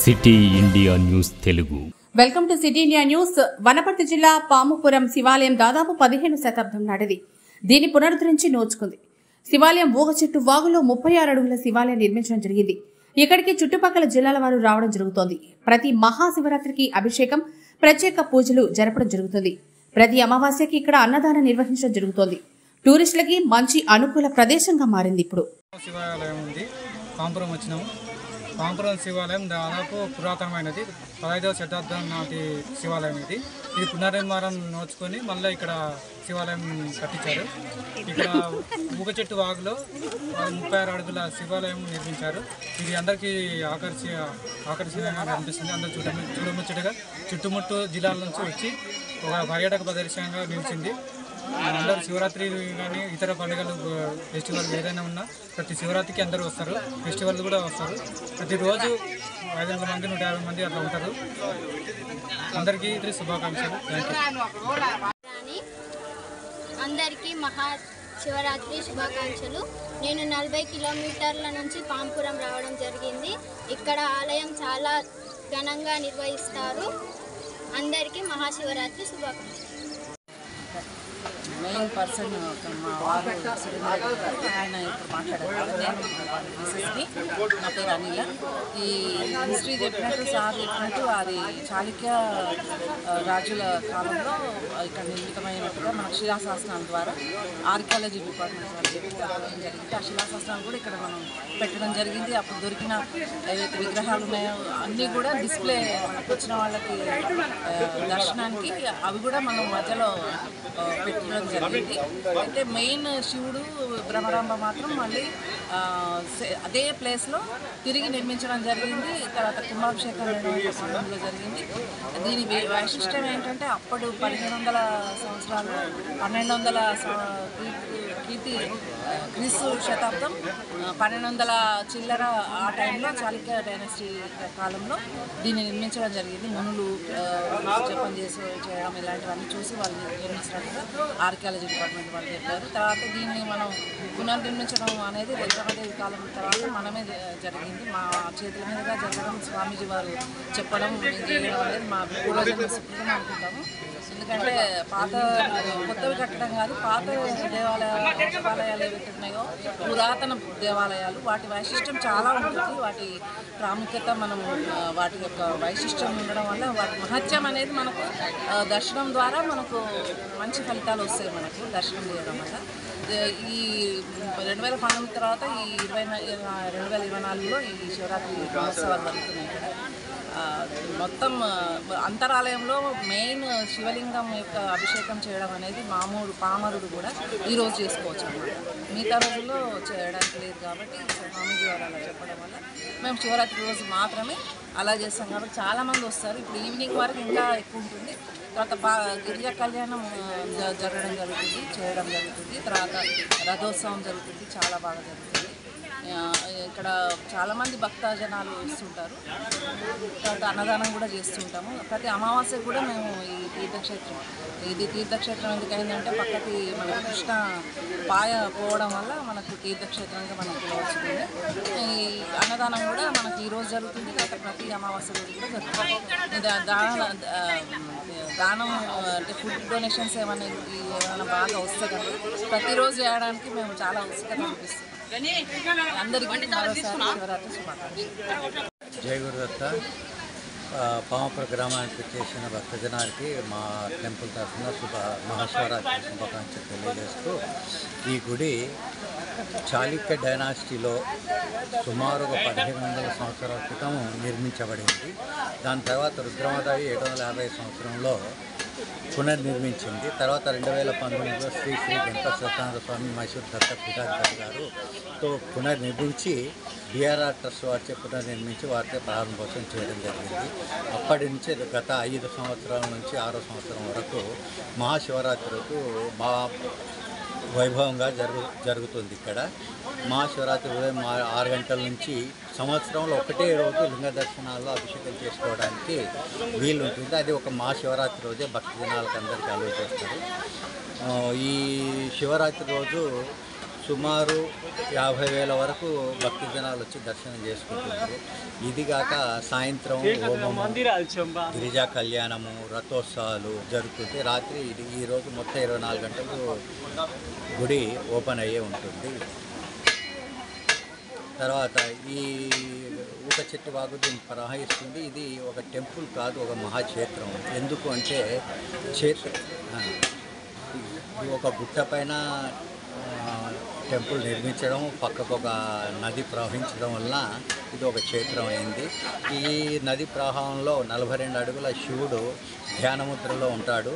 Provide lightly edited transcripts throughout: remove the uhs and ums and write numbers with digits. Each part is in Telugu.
City India news Telugu. Welcome to city India news. Wanaparthy జిల్లా పాముపురం శివాలయం దాదాపు 15వ శతాబ్దం నాటిది. దీన్ని పునరుద్ధరించి నోచుకుంది. శివాలయం ఊగ చెట్టు వాగులో 36 అడుగుల శివాలయం నిర్మించడం జరిగింది. ఇక్కడికి చుట్టుపక్కల జిల్లాల వారు రావడం జరుగుతోంది. ప్రతి మహాశివరాత్రికి అభిషేకం, ప్రత్యేక పూజలు జరపడం జరుగుతుంది. ప్రతి అమావాస్యకి ఇక్కడ అన్నదానం నిర్వహించడం జరుగుతోంది. టూరిస్టులకి మంచి అనుకూల ప్రదేశంగా మారింది. ఇప్పుడు శివాలయం ఉంది. పాంపురం వచ్చినాము. పాంపురం శివాలయం దాదాపు పురాతనమైనది. 15వ శతాబ్దం నాటి శివాలయం ఇది. ఇది పునర్నిర్మాణం నోచుకొని మళ్ళీ ఇక్కడ శివాలయం కట్టించారు. ఇక్కడ ఊగ చెట్టు వాగులో 36 అడుగుల శివాలయం నిర్మించారు. ఇది అందరికీ ఆకర్షణీయంగా కనిపిస్తుంది. అందరూ చూడముచ్చటగా చుట్టుముట్టు జిల్లాల నుంచి వచ్చి ఒక పర్యాటక ప్రదర్శనంగా నిలిచింది. అందరూ శివరాత్రి కానీ ఇతర పండుగలు ఫెస్టివల్ ఏదైనా ఉన్నా ప్రతి శివరాత్రికి అందరూ వస్తారు. ఫెస్టివల్ కూడా వస్తారు. ప్రతిరోజు 500 మంది 150 మంది అట్లా ఉంటారు. అందరికీ శుభాకాంక్షలు. అందరికీ మహాశివరాత్రి శుభాకాంక్షలు. నేను 40 కిలోమీటర్ల నుంచి పాంపురం రావడం జరిగింది. ఇక్కడ ఆలయం చాలా ఘనంగా నిర్వహిస్తారు. అందరికీ మహాశివరాత్రి శుభాకాంక్షలు. మెయిన్ పర్సన్ మా వారు ఆయన ఇప్పుడు మాట్లాడారు. నేను మిసెస్ని, నా పేరు అనిల. ఈ హిస్టరీ చెప్పినట్టు సార్ చెప్పినట్టు అది చాళుక్య రాజుల కాలంలో ఇక్కడ నిర్మితమైనట్టుగా మనకు శిలాశాసనాల ద్వారా ఆర్కియాలజీ డిపార్ట్మెంట్ వాళ్ళు చెప్పడం జరిగింది. ఆ శిలాశాసనాలు కూడా ఇక్కడ మనం పెట్టడం జరిగింది. అప్పుడు దొరికిన ఏవైతే విగ్రహాలు ఉన్నాయో అన్నీ కూడా డిస్ప్లే మనకు వచ్చిన వాళ్ళకి దర్శనానికి అవి కూడా మనం మధ్యలో పెట్టడం జరిగింది. అయితే మెయిన్ శివుడు భ్రమరాంబ మాత్రం మళ్ళీ అదే ప్లేస్లో తిరిగి నిర్మించడం జరిగింది. తర్వాత కుంభాభిషేకం 2019లో జరిగింది. దీని వైశిష్టం ఏంటంటే అప్పుడు 1500 సంవత్సరాలు 1200 కీర్తి క్రీస్తు శతాబ్దం 1200 చిల్లర ఆ టైంలో చాళుక్య డైనస్టీ కాలంలో దీన్ని నిర్మించడం జరిగింది. మునులు జపం చేయడం ఇలాంటివన్నీ చూసి వాళ్ళు నిర్మించినట్టుగా ఆర్కియాలజీ డిపార్ట్మెంట్ వాళ్ళు చెప్పారు. తర్వాత దీన్ని మనం పునర్నిర్మించడం అనేది రుద్రమదేవి కాలం తర్వాత మనమే జరిగింది. మా చేతుల మీదుగా జరగడం, స్వామీజీ వారు చెప్పడం చేయడం అనేది మా పూర్వజన్మ సుకృతం అనుకుంటాము. ఎందుకంటే కొత్తవి కట్టడం కాదు, పాత దేవాలయాలు ఏవైతే ఉన్నాయో పురాతన దేవాలయాలు వాటి వైశిష్టం చాలా ఉంటుంది. వాటి ప్రాముఖ్యత మనం వాటి యొక్క వైశిష్టం ఉండడం వల్ల వాటి మహత్యం అనేది మనకు దర్శనం ద్వారా మనకు మంచి ఫలితాలు వస్తాయి. మనకు దర్శనం చేయడం వల్ల ఈ 2019 తర్వాత ఈ 2024లో ఈ శివరాత్రి మహోత్సవాలు జరుగుతున్నాయి. ఇక్కడ మొత్తం అంతరాలయంలో మెయిన్ శివలింగం యొక్క అభిషేకం చేయడం అనేది పామరుడు కూడా ఈరోజు చేసుకోవచ్చు అన్నమాట. మిగతా రోజుల్లో చేయడానికి లేదు కాబట్టి స్వామీజీ వారు అలా చెప్పడం వల్ల మేము శివరాత్రి రోజు మాత్రమే అలా చేస్తాం. కాబట్టి చాలామంది వస్తారు. ఇప్పుడు ఈవినింగ్ వరకు ఇంకా ఎక్కువ ఉంటుంది. తర్వాత గిరిజా కళ్యాణం చేయడం జరుగుతుంది. తర్వాత రథోత్సవం జరుగుతుంది. చాలా బాగా జరుగుతుంది. ఇక్కడ చాలామంది భక్తజనాలు వస్తుంటారు. తర్వాత అన్నదానం కూడా చేస్తుంటాము. ప్రతి అమావాస్యకు కూడా మేము ఈ తీర్థక్షేత్రం ఎందుకైందంటే పక్కకి మనకు కృష్ణ పాయ పోవడం వల్ల మనకు తీర్థక్షేత్రంగా మనకు పిలవచ్చుంది. ఈ అన్నదానం కూడా మనకు ఈరోజు జరుగుతుంది. తర్వాత ప్రతి అమావాస్య రోజు కూడా జరుగుతుంది. దానం అంటే ఫుడ్ డొనేషన్స్ ఏమైనా బాగా వస్తే కనుక ప్రతిరోజు చేయడానికి మేము చాలా ఉత్సుకత అనిపిస్తుంది. అందరికీ మరోసారి శివరాత్రి శుభాకాంక్షలు. జై గురుదత్త. పామపుర గ్రామానికి చేసిన భక్తజనానికి మా టెంపుల్ తరఫున మహాశివరాత్రి శుభాకాంక్షలు తెలియజేస్తూ, ఈ గుడి చాళుక్య డైనాసిటీలో సుమారు 1500 సంవత్సరాల క్రితం నిర్మించబడింది. దాని తర్వాత రుద్రమదేవి 750 సంవత్సరంలో పునర్నిర్మించింది. తర్వాత 2019లో శ్రీ వెంకట సత్యనారాయణ స్వామి మైసూర్ దత్త పీఠాధిపతి గారుతో పునర్నిర్మించి డిఆర్ఆర్ ట్రస్ట్ వారిచే పునర్నిర్మించి వారితో ప్రారంభోత్సవం చేయడం జరిగింది. అప్పటి నుంచి గత 5 సంవత్సరాల నుంచి 6వ సంవత్సరం వరకు మహాశివరాత్రి రోజు వైభవంగా జరుగుతుంది. ఇక్కడ మహాశివరాత్రి ఉదయం 6 గంటల నుంచి సంవత్సరంలో ఒకటే రోజు లింగ దర్శనాల్లో అభిషేకం చేసుకోవడానికి వీలు ఉంటుంది. అది ఒక మహాశివరాత్రి రోజే భక్తి జనాలకు అందరికీ అలవాటు చేస్తారు. ఈ శివరాత్రి రోజు సుమారు 50,000 వరకు భక్తి జనాలు వచ్చి దర్శనం చేసుకుంటున్నారు. ఇది కాక సాయంత్రం హోమము, గిరిజా కళ్యాణము, రథోత్సవాలు జరుగుతుంటే రాత్రి ఈరోజు మొత్తం 24 గంటలు గుడి ఓపెన్ అయ్యే ఉంటుంది. తర్వాత ఈ ఊక చెట్టు వాగు దీన్ని ప్రవహిస్తుంది. ఇది ఒక టెంపుల్ కాదు, ఒక మహాక్షేత్రం. ఎందుకు అంటే ఒక గుట్ట పైన టెంపుల్ నిర్మించడం, పక్కకు ఒక నది ప్రవహించడం వల్ల ఇది ఒక క్షేత్రం అయింది. ఈ నది ప్రవాహంలో 42 అడుగుల శివుడు ధ్యానముద్రలో ఉంటాడు.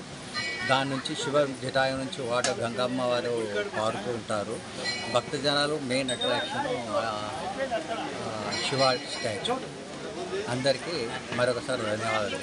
దాని నుంచి శివ జటాయం నుంచి వాటర్ గంగమ్మ వారు పారుతూ ఉంటారు. భక్తజనాలు మెయిన్ అట్రాక్షన్ శివ స్టాచ్యూ. అందరికీ మరొకసారి ధన్యవాదాలు.